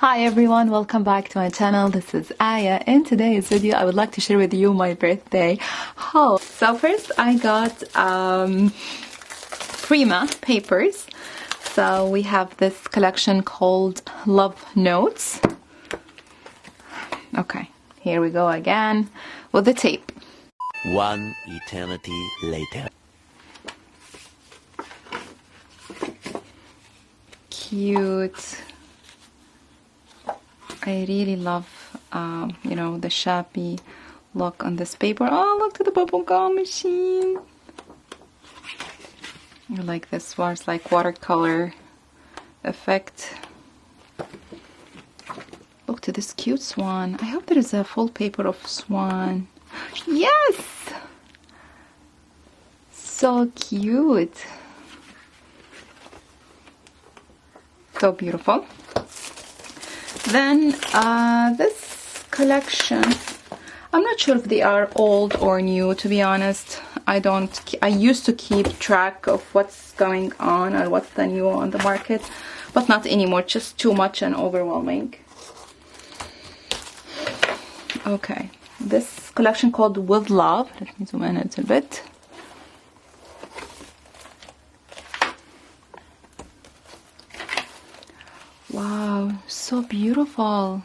Hi everyone, welcome back to my channel. This is Aya. In today's video I would like to share with you my birthday haul. So first I got Prima papers. So we have this collection called Love Notes. Okay, here we go again with the tape. One eternity later. Cute. I really love, the shabby look on this paper. Oh, look at the bubble gum machine. I like this one. It's like watercolor effect. Look to this cute swan. I hope there is a full paper of swan. Yes! So cute. So beautiful. Then this collection, I'm not sure if they are old or new, to be honest. I used to keep track of what's going on or what's the new on the market, but not anymore, just too much and overwhelming. Okay, this collection called With Love. Let me zoom in a little bit. Wow, so beautiful.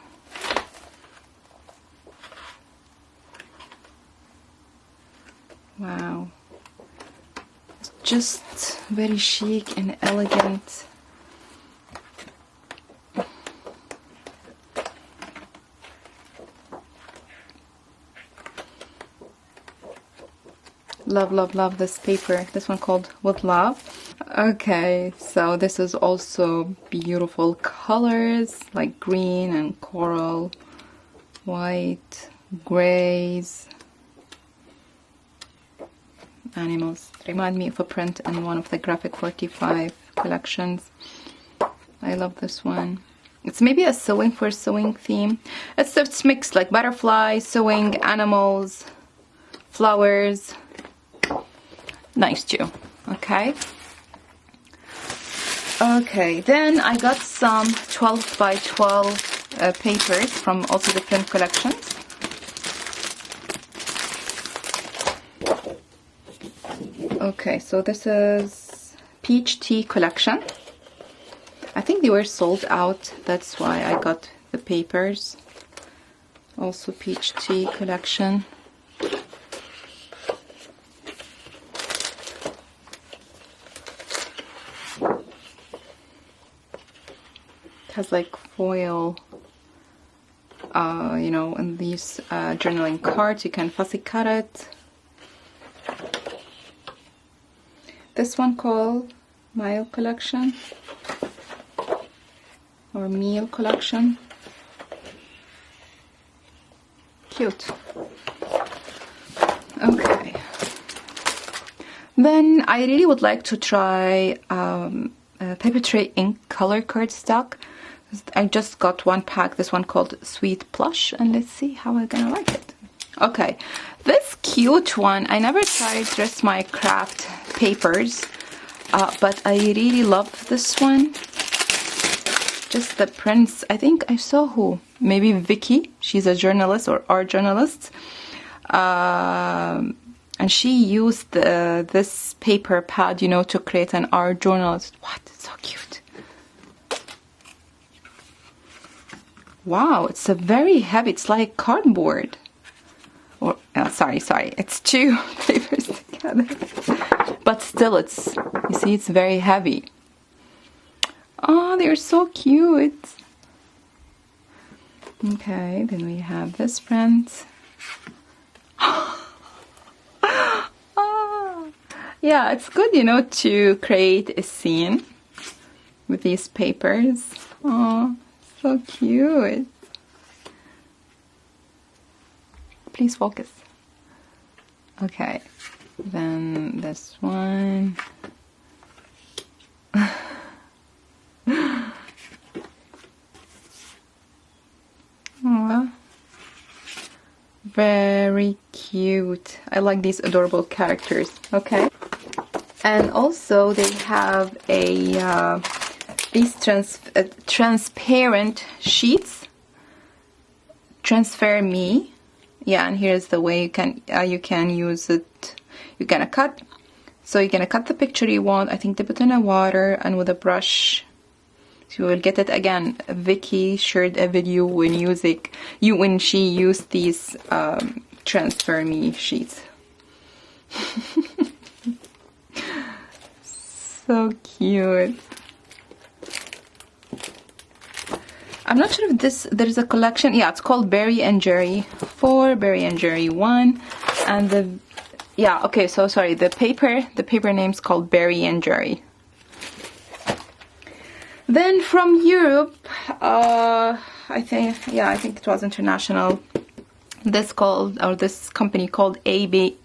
Wow. It's just very chic and elegant. Love, love, love this paper. This one called With Love. Okay, so this is also beautiful colors like green and coral, white, grays, animals. Remind me of a print in one of the Graphic 45 collections. I love this one. It's maybe a sewing theme. It's mixed like butterfly, sewing, animals, flowers. Nice too. Okay. Okay, then I got some 12 by 12 papers from also different collections. Okay, so this is Peach Tea collection. I think they were sold out, that's why I got the papers. Also Peach Tea collection. Has like foil, in these journaling cards. You can fussy cut it. This one called Mile Collection or Meal Collection. Cute. Okay. Then I really would like to try Paper Tray ink color cardstock. I just got one pack, this one called Sweet Plush, and let's see how I'm gonna like it. Okay, this cute one, I never tried Dress My Craft papers, but I really love this one. Just the prints, I think I saw who? Maybe Vicky, she's a journalist or art journalist. And she used this paper pad, to create an art journal. What? It's so cute. Wow, it's a very heavy, it's like cardboard. Or, sorry, it's two papers together. But still, you see, it's very heavy. Oh, they're so cute. Okay, then we have this print. Yeah, it's good, to create a scene with these papers. Oh. So cute. Please focus. Okay, then this one. Aww. Very cute. I like these adorable characters. Okay. And also they have a these transparent sheets. Transfer Me. Yeah, and here's the way you can use it. You're gonna cut. So you're gonna cut the picture you want. I think dip it in the water and with a brush. So you will get it again. Vicky shared a video when she used these Transfer Me sheets. So cute. I'm not sure if there's a collection. Yeah, it's called Berry and Jerry 4, Berry and Jerry 1, and okay, so sorry, the paper name's called Berry and Jerry. Then from Europe, I think it was international. This company called AB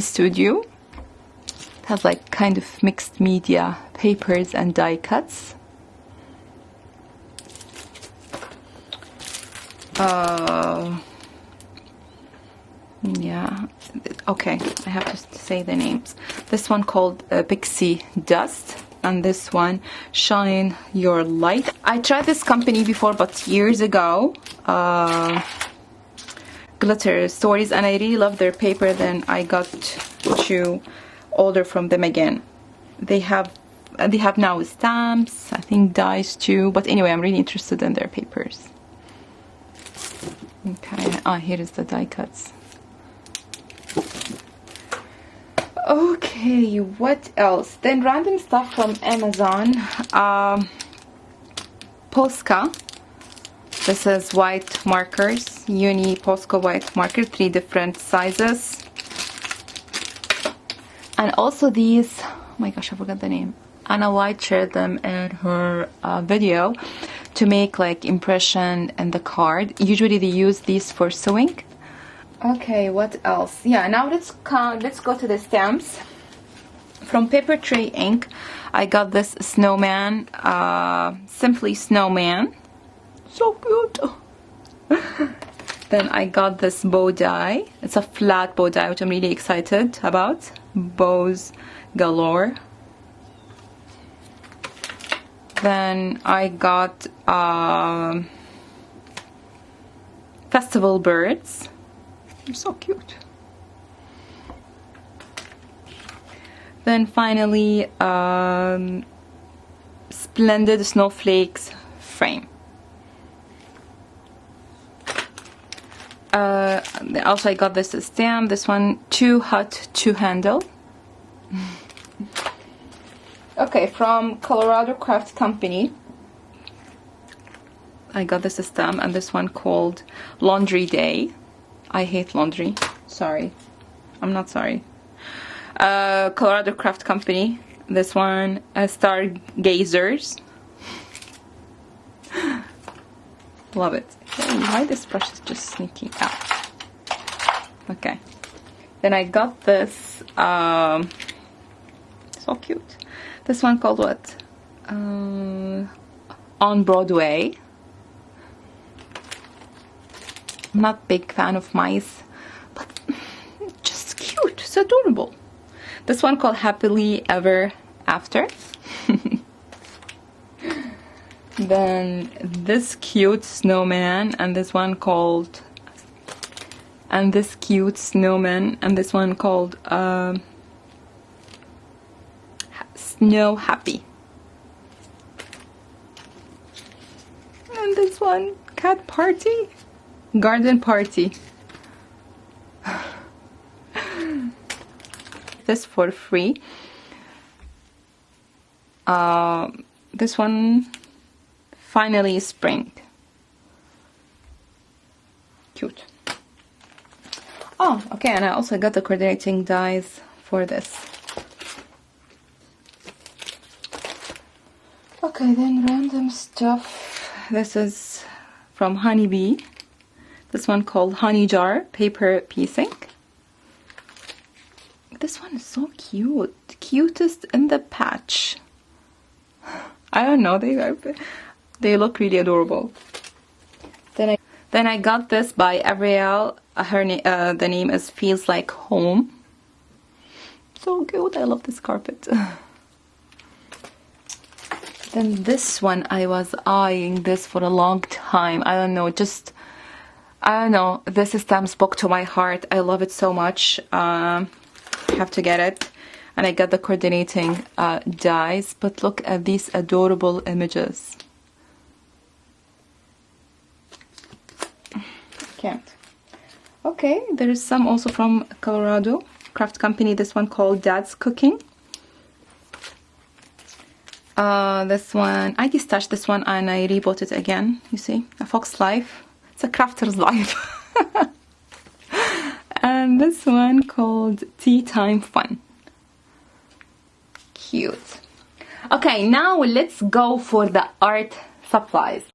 Studio. It has like kind of mixed media papers and die cuts. Yeah, okay, I have to say the names. This one called Pixie Dust, and this one Shine Your Light. I tried this company before, but years ago. Glitter Stories, and I really love their paper. Then I got to order from them again. They have now stamps, I think dies too, but anyway, I'm really interested in their papers. Okay, here is the die cuts. Okay, what else? Then random stuff from Amazon. Posca. This is white markers. Uni Posca white marker, 3 different sizes. And also these, oh my gosh, I forgot the name. Anna White shared them in her video to make like impression in the card. Usually they use these for sewing. Okay, what else? Yeah, now let's go to the stamps. From Paper Tray Ink, I got this snowman, Simply Snowman. So cute. Then I got this bow die. It's a flat bow die, which I'm really excited about. Bows galore. Then I got festival birds. They're so cute. Then finally, splendid snowflakes frame. Also I got this stamp. This one, Too Hot to Handle. Okay, from Colorado Craft Company, I got this stamp, and this one called Laundry Day. I hate laundry. Sorry. I'm not sorry. Colorado Craft Company. This one, Stargazers. Love it. Why this brush is just sneaking out? Okay. Then I got this, so cute. This one called what? On Broadway. I'm not a big fan of mice, but just cute. It's adorable. This one called Happily Ever After. Then this cute snowman, and this one called, and this cute snowman, and this one called Snow Happy. And this one, Cat Party, Garden Party. This for free. This one, Finally Spring. Cute. Oh, okay, and I also got the coordinating dies for this. Okay, then random stuff. This is from Honeybee. This one called Honey Jar Paper Piecing. This one is so cute. Cutest in the patch. I don't know, they look really adorable. Then I got this by Ariel. The name is Feels Like Home. So cute. I love this carpet. Then this one, I was eyeing this for a long time. I don't know, this stamp spoke to my heart. I love it so much. I have to get it. And I got the coordinating dies. But look at these adorable images. Can't. Okay, there is some also from Colorado craft company. This one called Dad's Cooking. This one, I detached this one and I rebought it again. You see, a fox life. It's a crafter's life. And this one called Tea Time Fun. Cute. Okay, now let's go for the art supplies.